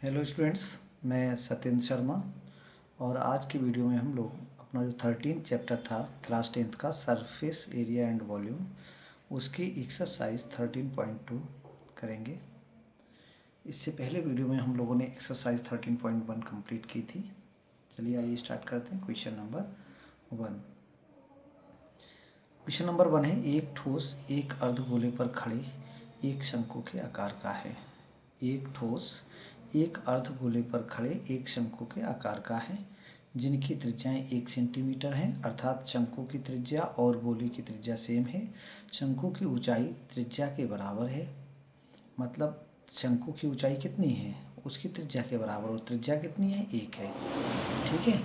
Hello students, मैं सत्येंद्र शर्मा। और आज की वीडियो में हम लोग अपना जो 13 चैप्टर था क्लास 10th का सरफेस एरिया एंड वॉल्यूम, उसकी एक्सरसाइज 13.2 करेंगे। इससे पहले वीडियो में हम लोगों ने एक्सरसाइज 13.1 कंप्लीट की थी। चलिए आइए स्टार्ट करते हैं। Question number 1। क्वेश्चन नंबर 1 है, एक ठोस एक अर्धगोले पर खड़े एक शंकु के आकार का है। एक ठोस एक अर्धगोले पर खड़े एक शंकु के आकार का है, जिनकी त्रिज्याएं 1 सेंटीमीटर हैं, अर्थात शंकु की त्रिज्या और गोले की त्रिज्या सेम है। शंकु की ऊंचाई त्रिज्या के बराबर है, मतलब शंकु की ऊंचाई कितनी है, उसकी त्रिज्या के बराबर, और त्रिज्या कितनी है, 1 है। ठीक है।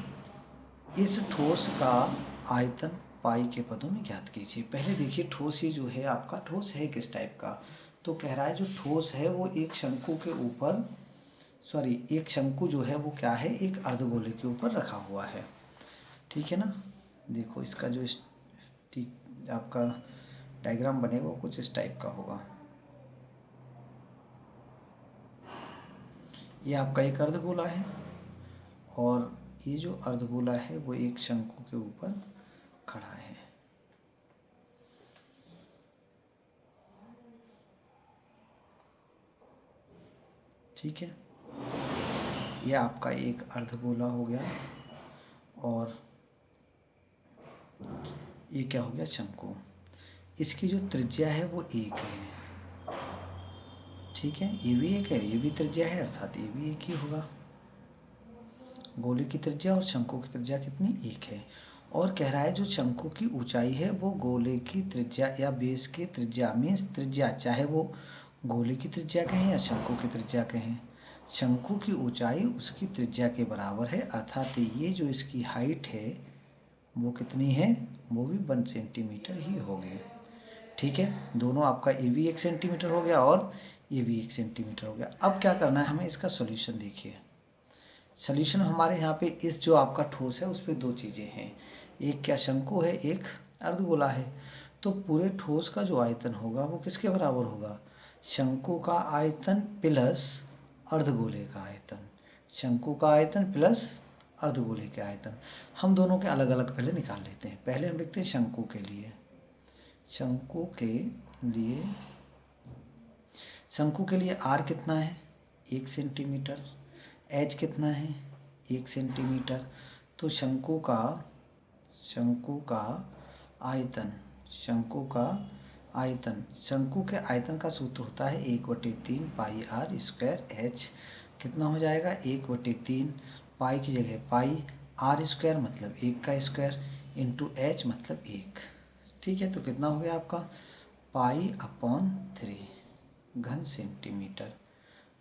इस ठोस का आयतन पाई के पदों में ज्ञात कीजिए। पहले देखिए, ठोस ये जो है आपका, ठोस है किस टाइप का, तो कह रहा है जो ठोस है वो एक शंकु के ऊपर, एक शंकु जो है वो क्या है, एक अर्धगोले के ऊपर रखा हुआ है। ठीक है ना। देखो इसका जो आपका डायग्राम बनेगा वो कुछ इस टाइप का होगा। ये आपका एक अर्धगोला है और ये जो अर्धगोला है वो एक शंकु के ऊपर खड़ा है। ठीक है। ये आपका एक अर्धगोला हो गया और ये क्या हो गया, शंकु। इसकी जो त्रिज्या है वो 1 है। ठीक है, ये भी 1 है, ये भी त्रिज्या है, अर्थात ये भी 1 ही होगा। गोले की त्रिज्या और शंकु की त्रिज्या कितनी, 1 है। और कह रहा है जो शंकु की ऊंचाई है वो गोले की त्रिज्या या बेस की त्रिज्या में त्रिज्या, चाहे वो गोले की त्रिज्या कहें या शंकु की त्रिज्या कहें, शंकु की ऊंचाई उसकी त्रिज्या के बराबर है, अर्थात ये जो इसकी हाइट है वो कितनी है, वो भी 1 सेंटीमीटर ही होगी। ठीक है, दोनों आपका ये भी 1 सेंटीमीटर हो गया और ये भी 1 सेंटीमीटर हो गया। अब क्या करना है हमें, इसका सॉल्यूशन देखिए। सॉल्यूशन हमारे यहाँ पे इस जो आपका ठोस है उस पर 2 चीज़ें हैं, एक क्या शंकु है, एक अर्धगोला है। तो पूरे ठोस का जो आयतन होगा वो किसके बराबर होगा, शंकु का आयतन प्लस अर्धगोले का आयतन। शंकु का आयतन प्लस अर्धगोले के आयतन। हम दोनों के अलग अलग पहले निकाल लेते हैं। पहले हम लिखते हैं शंकु के लिए। शंकु के लिए, शंकु के लिए आर कितना है, 1 सेंटीमीटर। एच कितना है, 1 सेंटीमीटर। तो शंकु का आयतन, शंकु का आयतन, शंकु के आयतन का सूत्र होता है 1/3 पाई आर स्क्वायर। एच कितना हो जाएगा, 1/3 पाई की जगह पाई, आर स्क्वायर मतलब 1 का स्क्वायर, इंटू एच मतलब 1। ठीक है, तो कितना हो गया आपका, पाई/3 घन सेंटीमीटर।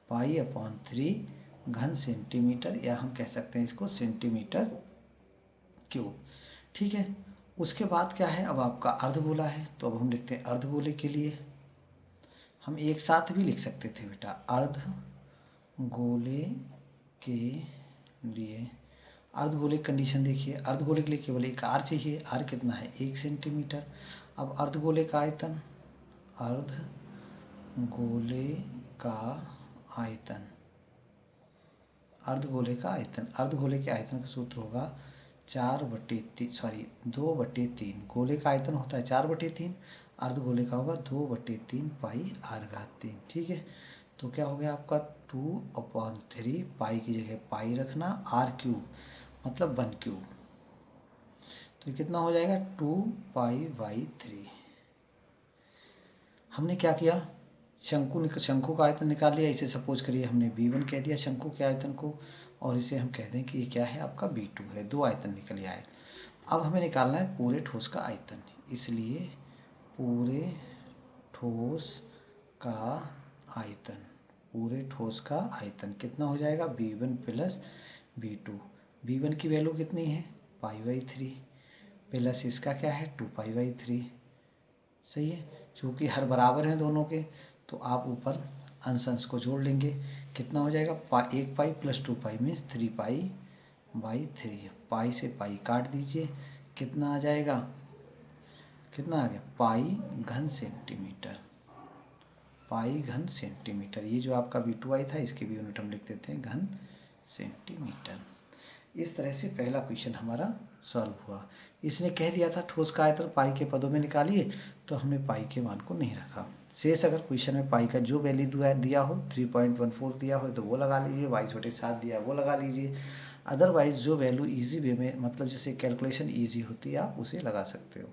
पाई/3 घन सेंटीमीटर, या हम कह सकते हैं इसको सेंटीमीटर क्यूब। ठीक है। उसके बाद क्या है, अब आपका अर्धगोला है, तो अब हम लिखते हैं अर्धगोले के लिए। हम एक साथ भी लिख सकते थे बेटा, अर्धगोले के लिए। अर्धगोले की कंडीशन देखिए, अर्धगोले के लिए केवल एक आर चाहिए। आर कितना है, 1 सेंटीमीटर। अब अर्धगोले का आयतन, अर्धगोले का आयतन, अर्धगोले का आयतन, अर्धगोले के आयतन का सूत्र होगा 2/3। गोले का आयतन होता है 4/3, अर्धगोले का होगा 2/3 पाई r/3। ठीक है, तो क्या हो गया आपका 2/3, पाई की जगह पाई रखना, r³ मतलब 1³ तो कितना हो जाएगा 2π/3। हमने क्या किया, शंकु का आयतन निकाल लिया। इसे सपोज करिए हमने V1 कह दिया शंकु के आयतन को, और इसे हम कह दें कि ये क्या है, आपका V2 है। 2 आयतन निकल आए। अब हमें निकालना है पूरे ठोस का आयतन, इसलिए पूरे ठोस का आयतन, पूरे ठोस का आयतन कितना हो जाएगा, V1 प्लस V2। V1 की वैल्यू कितनी है, π/3, प्लस इसका क्या है, 2π/3। सही है, क्योंकि हर बराबर हैं दोनों के, तो आप ऊपर अंश को जोड़ लेंगे। कितना हो जाएगा, 1 पाई प्लस 2 पाई मीन्स 3π/3। पाई से पाई काट दीजिए, कितना आ जाएगा, कितना आ गया, पाई घन सेंटीमीटर। पाई घन सेंटीमीटर। ये जो आपका V2 था इसके भी यूनिट हम लिख देते हैं घन सेंटीमीटर। इस तरह से पहला क्वेश्चन हमारा सॉल्व हुआ। इसने कह दिया था ठोस का आयतन पाई के पदों में निकालिए, तो हमने पाई के मान को नहीं रखा। शेष अगर क्वेश्चन में पाई का जो वैल्यू दिया हो 3.14 दिया हो तो वो लगा लीजिए, 22/7 दिया वो लगा लीजिए। अदरवाइज जो वैल्यू इजी वे में मतलब जैसे कैलकुलेशन इजी होती है आप उसे लगा सकते हो।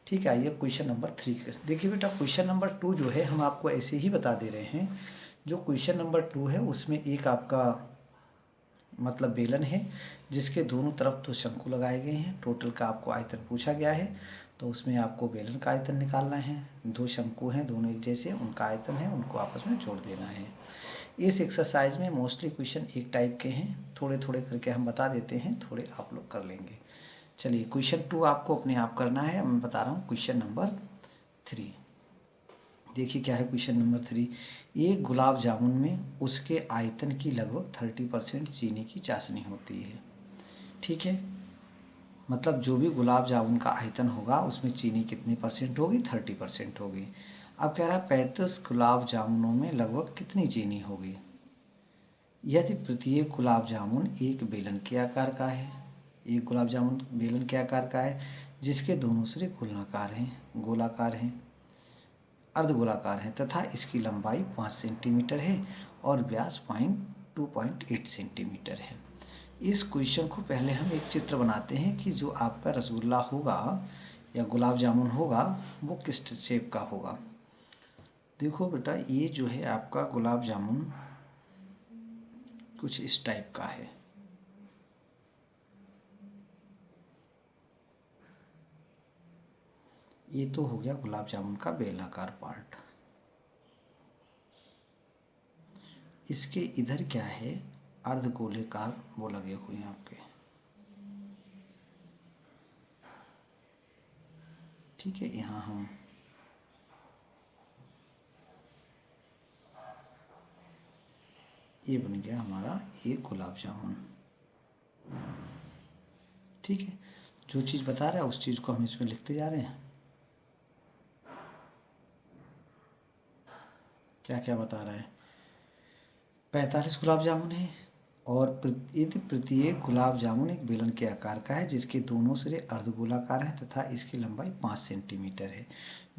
ठीक है, आइए क्वेश्चन नंबर 3। देखिए बेटा क्वेश्चन नंबर 2 जो है हम आपको ऐसे ही बता दे रहे हैं। जो क्वेश्चन नंबर 2 है उसमें एक आपका मतलब बेलन है जिसके दोनों तरफ तो शंकु लगाए गए हैं। टोटल का आपको आयतन पूछा गया है, तो उसमें आपको बेलन का आयतन निकालना है। दो शंकु हैं दोनों एक जैसे, उनका आयतन है, उनको आपस में जोड़ देना है। इस एक्सरसाइज में मोस्टली क्वेश्चन एक टाइप के हैं, थोड़े थोड़े करके हम बता देते हैं, थोड़े आप लोग कर लेंगे। चलिए क्वेश्चन 2 आपको अपने आप करना है, मैं बता रहा हूँ क्वेश्चन नंबर 3। देखिए क्या है क्वेश्चन नंबर 3। एक गुलाब जामुन में उसके आयतन की लगभग 30% चीनी की चाशनी होती है। ठीक है, मतलब जो भी गुलाब जामुन का आयतन होगा उसमें चीनी कितनी परसेंट होगी, 30% होगी। अब कह रहा है 35 गुलाब जामुनों में लगभग कितनी चीनी होगी यदि प्रत्येक गुलाब जामुन एक बेलन के आकार का है। एक गुलाब जामुन बेलन के आकार का है जिसके दोनों सिरे गोलाकार हैं, अर्धगोलाकार है तथा इसकी लंबाई 5 सेंटीमीटर है और व्यास 2.8 सेंटीमीटर है। इस क्वेश्चन को पहले हम एक चित्र बनाते हैं कि जो आपका रसगुल्ला होगा या गुलाब जामुन होगा वो किस शेप का होगा। देखो बेटा ये जो है आपका गुलाब जामुन कुछ इस टाइप का है। ये तो हो गया गुलाब जामुन का बेलाकार पार्ट। इसके इधर क्या है, अर्धगोलेकार वो लगे हुए हैं आपके। ठीक है, यहाँ हम ये बन गया हमारा एक गुलाब जामुन। ठीक है, जो चीज़ बता रहा है उस चीज़ को हम इसमें लिखते जा रहे हैं। क्या क्या बता रहा है, 45 गुलाब जामुन है और यदि प्रत्येक गुलाब जामुन एक बेलन के आकार का है जिसके दोनों सिरे अर्धगोलाकार हैं तथा इसकी लंबाई 5 सेंटीमीटर है।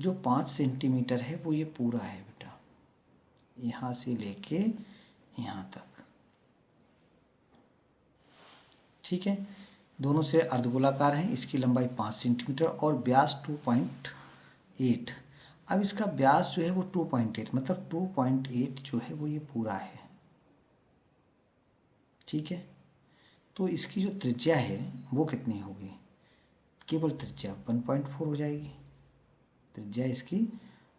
जो 5 सेंटीमीटर है वो ये पूरा है बेटा, यहाँ से लेके यहाँ तक। ठीक है, दोनों से अर्धगोलाकार हैं, इसकी लंबाई 5 सेंटीमीटर और व्यास 2.8। अब इसका व्यास जो है वो 2.8 मतलब 2.8 जो है वो ये पूरा है। ठीक है, तो इसकी जो त्रिज्या है वो कितनी होगी, केवल त्रिज्या 1.4 हो जाएगी। त्रिज्या इसकी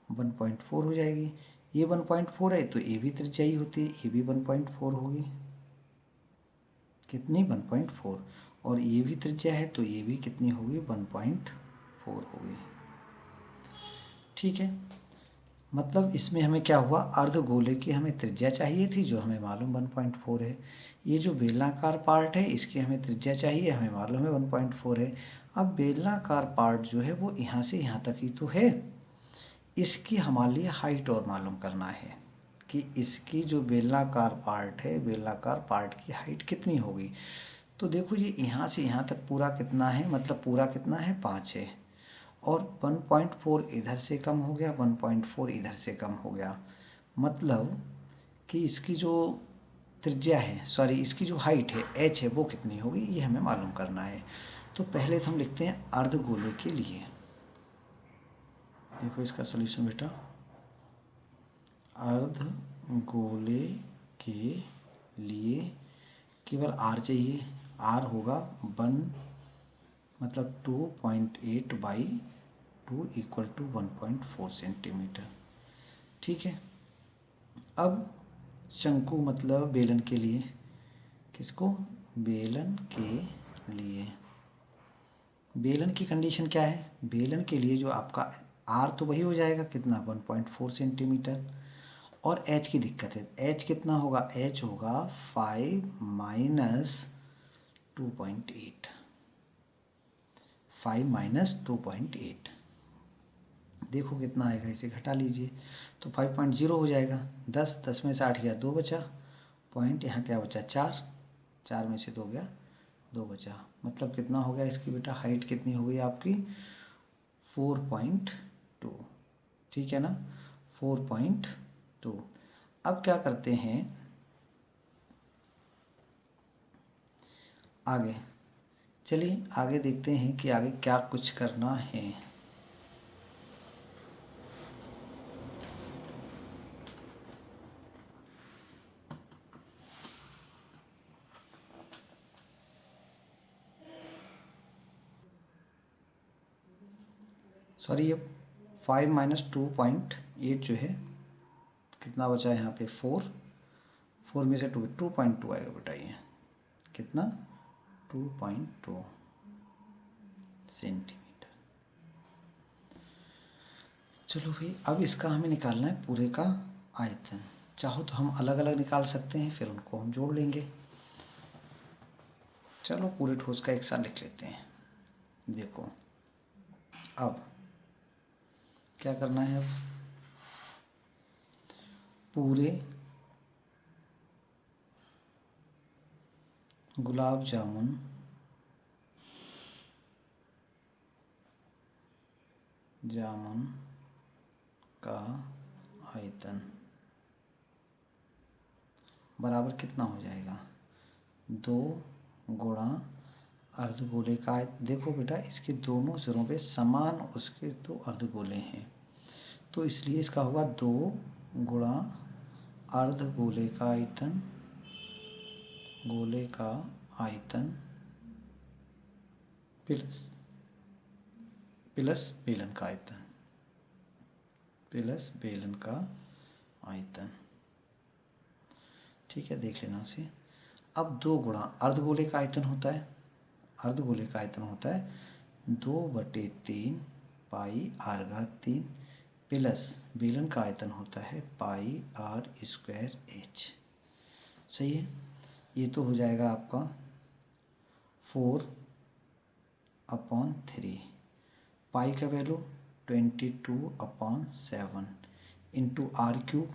1.4 हो जाएगी। ये 1.4 है तो ये भी त्रिज्या ही होती है, ये भी 1.4 होगी। कितनी, 1.4। और ये भी त्रिज्या है तो ये भी कितनी होगी, 1.4 होगी। ठीक है, मतलब इसमें हमें क्या हुआ, अर्धगोले की हमें त्रिज्या चाहिए थी जो हमें मालूम 1.4 है। ये जो बेलनाकार पार्ट है इसकी हमें त्रिज्या चाहिए, हमें मालूम है 1.4 है। अब बेलनाकार पार्ट जो है वो यहाँ से यहाँ तक ही तो है, इसकी हमारे लिए हाइट और मालूम करना है कि इसकी जो बेलनाकार पार्ट है, बेलनाकार पार्ट की हाइट कितनी होगी। तो देखो ये यहाँ से यहाँ तक पूरा कितना है, मतलब पूरा कितना है, 5 है और 1.4 इधर से कम हो गया, 1.4 इधर से कम हो गया। मतलब कि इसकी जो त्रिज्या है, सॉरी इसकी जो हाइट है h है वो कितनी होगी, ये हमें मालूम करना है। तो पहले तो हम लिखते हैं अर्धगोले के लिए। देखो इसका सलूशन बेटा, अर्धगोले के लिए केवल r चाहिए। r होगा 1 मतलब 2.8/2 इक्वल टू 1.4 सेंटीमीटर। ठीक है, अब शंकु मतलब बेलन के लिए, किसको, बेलन के लिए, बेलन की कंडीशन क्या है, बेलन के लिए जो आपका r तो वही हो जाएगा कितना, 1.4 सेंटीमीटर। और h की दिक्कत है, h कितना होगा, h होगा 5 - 2.8, 5 - 2.8। देखो कितना आएगा, इसे घटा लीजिए तो 5.0 हो जाएगा। 10 में से 8 गया 2 बचा, पॉइंट यहाँ क्या बचा 4, 4 में से 2 गया 2 बचा, मतलब कितना हो गया इसकी बेटा हाइट कितनी हो गई आपकी 4.2, ठीक है ना 4.2। अब क्या करते हैं आगे, चलिए आगे देखते हैं कि आगे क्या कुछ करना है। सॉरी ये 5 माइनस 2.8 जो है कितना बचा है यहाँ पे 4, 4 में से 2.2 आएगा बेटा, ये कितना 2.2 सेंटीमीटर। चलो भाई अब इसका हमें निकालना है पूरे का आयतन। चाहो तो हम अलग अलग निकाल सकते हैं, फिर उनको हम जोड़ लेंगे। चलो पूरे ठोस का एक साथ लिख लेते हैं। देखो अब क्या करना है, अब पूरे गुलाब जामुन का आयतन बराबर कितना हो जाएगा 2 गुणा अर्धगोले का आयतन। देखो बेटा इसके दोनों सिरों पे समान उसके 2 अर्धगोले हैं, तो इसलिए इसका होगा 2 गुणा अर्धगोले का आयतन, गोले का आयतन प्लस बेलन का आयतन, प्लस बेलन का आयतन, ठीक है देख लेना से। अब 2 गुणा अर्धगोले का आयतन होता है, अर्धगोले का आयतन होता है 2/3 पाई r घात 3 प्लस बेलन का आयतन होता है पाई r² h। सही है, ये तो हो जाएगा आपका 4/3, पाई का value 22/7 into R cube,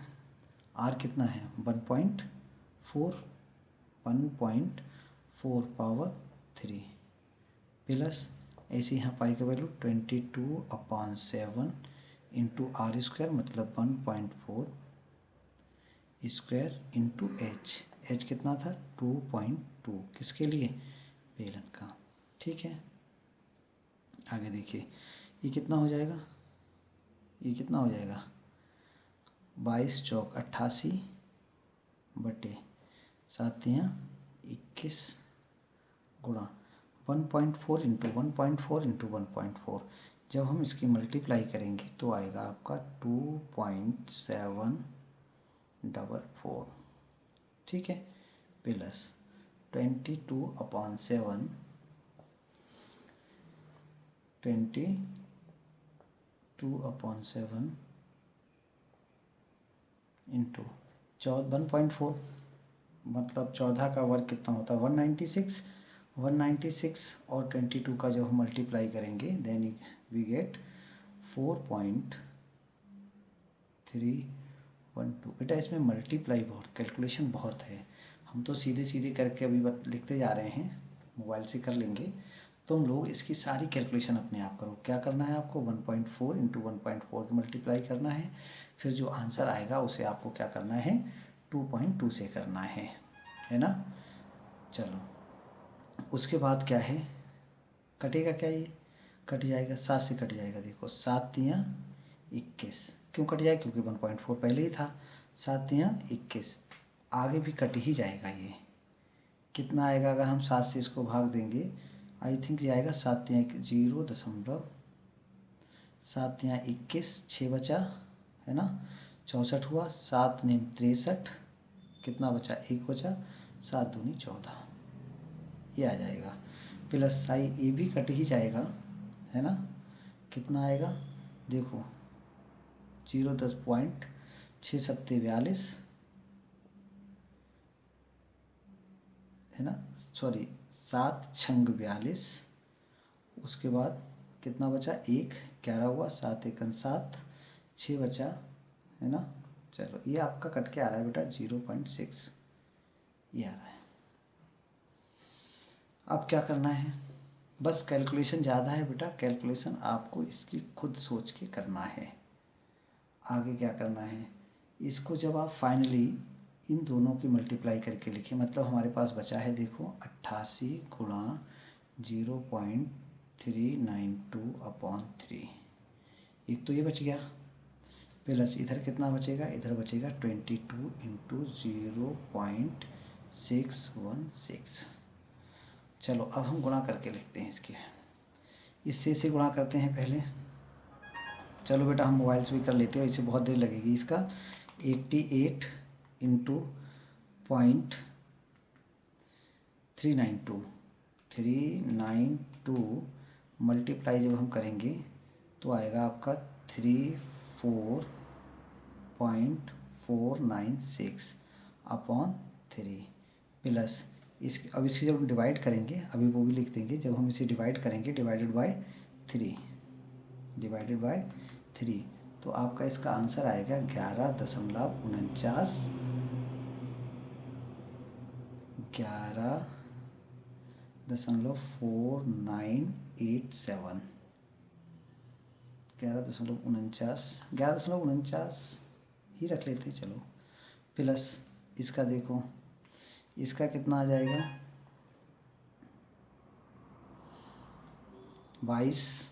R कितना है 1.4, 1.4 पावर 3 प्लस ऐसे यहाँ पाई का वैल्यू 22/7 इंटू आर स्क्वायर मतलब 1.4 स्क्वायर इंटू एच, एच कितना था 2.2, किसके लिए बेलन का, ठीक है। आगे देखिए ये कितना हो जाएगा, ये कितना हो जाएगा 22 चौक 88 बटे 7 21 गुणा 1.4 इंटू 1.4 इंटू 1.4, जब हम इसकी मल्टीप्लाई करेंगे तो आएगा आपका 2.744, ठीक है प्लस 22/7 इंटू 1.4 मतलब 14 का वर्ग कितना होता है 196, 196 और 22 का जब हम मल्टीप्लाई करेंगे देन वी गेट 4.312। बेटा इसमें मल्टीप्लाई बहुत, कैलकुलेशन बहुत है, हम तो सीधे सीधे करके अभी लिखते जा रहे हैं, मोबाइल से कर लेंगे। तुम लोग इसकी सारी कैलकुलेशन अपने आप करो। क्या करना है आपको 1.4 इंटू 1.4 मल्टीप्लाई करना है, फिर जो आंसर आएगा उसे आपको क्या करना है 2.2 से करना है ना। चलो उसके बाद क्या है, कटेगा क्या, ये कट जाएगा 7 से कट जाएगा। देखो 7 × 21, क्यों कट जाएगा क्योंकि 1.4 पहले ही था। 7 × 21 आगे भी कट ही जाएगा। ये कितना आएगा अगर हम 7 से इसको भाग देंगे, आई थिंक ये आएगा 7 × 7 × 21 6 बचा है ना, 64 हुआ, 7 × 63 कितना बचा 1 बचा, 7 दूनी 14 ये आ जाएगा। प्लस साई ए भी कट ही जाएगा है ना, कितना आएगा देखो 0.10.672 है ना, सॉरी 7 छंग 42, उसके बाद कितना बचा 1, 11 हुआ, 7 × 1 7, 6 बचा है ना। चलो ये आपका कट के आ रहा है बेटा 0.6, ये आ रहा है। अब क्या करना है, बस कैलकुलेशन ज़्यादा है बेटा, कैलकुलेशन आपको इसकी खुद सोच के करना है। आगे क्या करना है, इसको जब आप फाइनली इन दोनों की मल्टीप्लाई करके लिखें, मतलब हमारे पास बचा है देखो 88 गुणा 0.392/3, एक तो ये बच गया, प्लस इधर कितना बचेगा, इधर बचेगा 22 इंटू 0.616। चलो अब हम गुणा करके लिखते हैं इसके, इससे इसे गुणा करते हैं पहले। चलो बेटा हम मोबाइल से भी कर लेते हैं, इससे बहुत देर लगेगी। इसका 88 इंटू 0.392 मल्टीप्लाई जब हम करेंगे तो आएगा आपका 34.496/3 प्लस इस, अब इसकी जब हम डिवाइड करेंगे, अभी वो भी लिख देंगे, जब हम इसे डिवाइड करेंगे डिवाइडेड बाय 3, तो आपका इसका आंसर आएगा 11.49 11.4987 11.49 ही रख लेते हैं चलो। प्लस इसका देखो, इसका कितना आ जाएगा 22,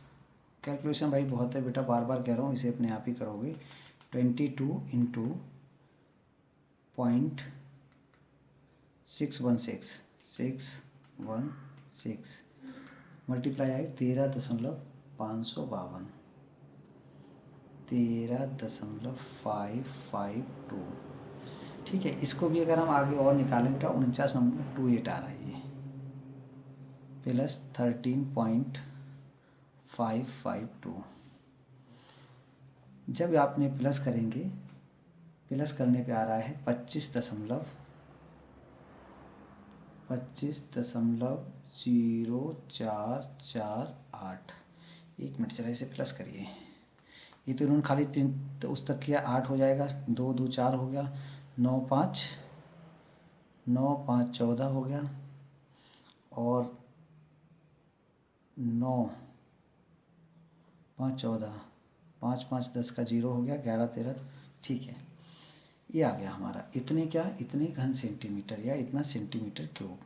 कैलकुलेशन भाई बहुत है बेटा, बार बार कह रहा हूँ, इसे अपने आप ही करोगे। 22 इंटू 0.616 मल्टीप्लाई आई 13.552 13.552। ठीक है, इसको भी अगर हम आगे और निकालें बेटा 49 नंबर 28 आ रहा है ये, प्लस 13.552। जब आपने प्लस करेंगे, प्लस करने पे आ रहा है 25.0448। एक मिनट चला, इसे प्लस करिए, ये तो इन्होंने खाली 3 तो उस तक किया, 8 हो जाएगा, 2 2 4 हो गया, 9 5 14 हो गया, और 9 5 14, 5 5 10 का 0 हो गया, 11 13, ठीक है, ये आ गया हमारा इतने घन सेंटीमीटर या इतना सेंटीमीटर क्यूब,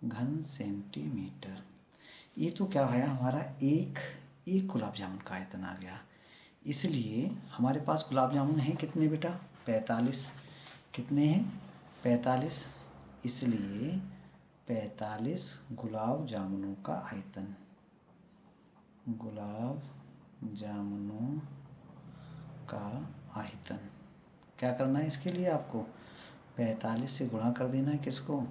घन सेंटीमीटर। ये तो क्या है हमारा एक गुलाब जामुन का आयतन आ गया। इसलिए हमारे पास गुलाब जामुन है कितने बेटा, 45, कितने हैं 45, इसलिए 45 गुलाब जामुनों का आयतन, गुलाब जामुनों का आयतन। क्या करना है इसके लिए, आपको 45 से गुणा कर देना है, किसको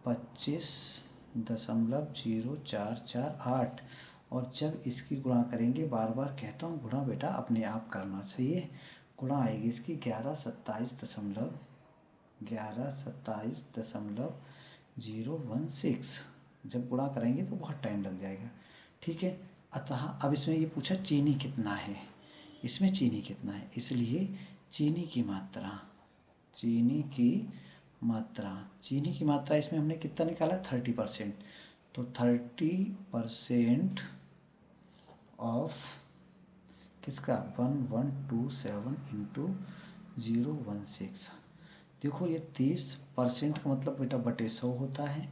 25.0448, और जब इसकी गुणा करेंगे, बार बार कहता हूँ गुणा बेटा अपने आप करना चाहिए, गुणा आएगी इसकी 1127.016। जब गुणा करेंगे तो बहुत टाइम लग जाएगा, ठीक है। अतः अब इसमें ये पूछा चीनी कितना है, इसमें चीनी कितना है, इसलिए चीनी की मात्रा इसमें हमने कितना निकाला 30%, तो 30% ऑफ किसका 1127 इंटू 016। देखो ये 30% का मतलब बेटा बटे 100 होता है,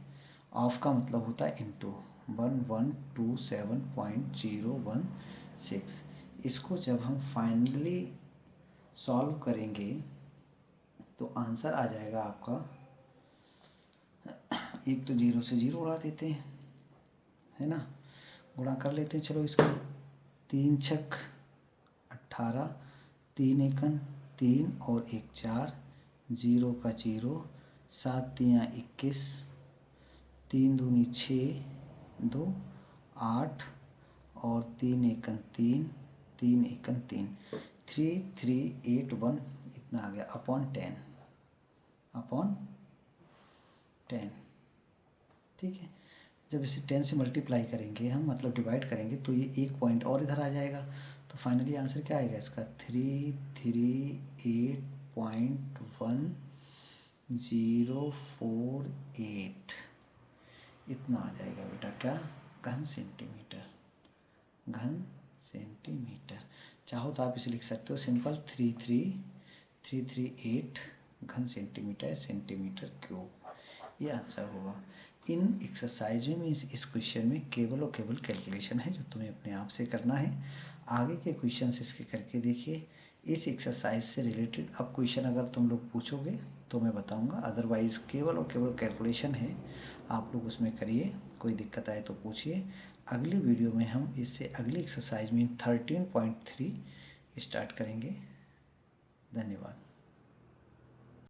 ऑफ का मतलब होता है इंटू 1127.016। इसको जब हम फाइनली सॉल्व करेंगे तो आंसर आ जाएगा आपका, एक तो 0 से 0 उड़ा देते हैं, है ना, गुणा कर लेते हैं, चलो इसका 3 छक 18, 3 एकन 3 और 1 4, 0 का 0, 7 तियाँ 21, 3 दूनी 6, 2 8, और 3 एकन 3, 3 एकन 3, 3381 इतना आ गया अपॉन 10, ठीक है। जब इसे 10 से मल्टीप्लाई करेंगे हम, मतलब डिवाइड करेंगे, तो ये 1 पॉइंट और इधर आ जाएगा, तो फाइनली आंसर क्या आएगा इसका 338.048 इतना आ जाएगा बेटा। क्या? घन सेंटीमीटर। घन सेंटीमीटर। चाहो तो आप इसे लिख सकते हो सिंपल 338 घन सेंटीमीटर सेंटीमीटर क्यूब, ये आंसर होगा। इन एक्सरसाइज में मीन्स इस क्वेश्चन में केवल और केवल कैलकुलेशन है जो तुम्हें अपने आप से करना है। आगे के क्वेश्चन इसके करके देखिए। इस एक्सरसाइज से रिलेटेड अब क्वेश्चन अगर तुम लोग पूछोगे तो मैं बताऊंगा, अदरवाइज़ केवल और केवल कैलकुलेशन है, आप लोग उसमें करिए। कोई दिक्कत आए तो पूछिए। अगली वीडियो में हम इससे अगली एक्सरसाइज में 13.3 स्टार्ट करेंगे। धन्यवाद।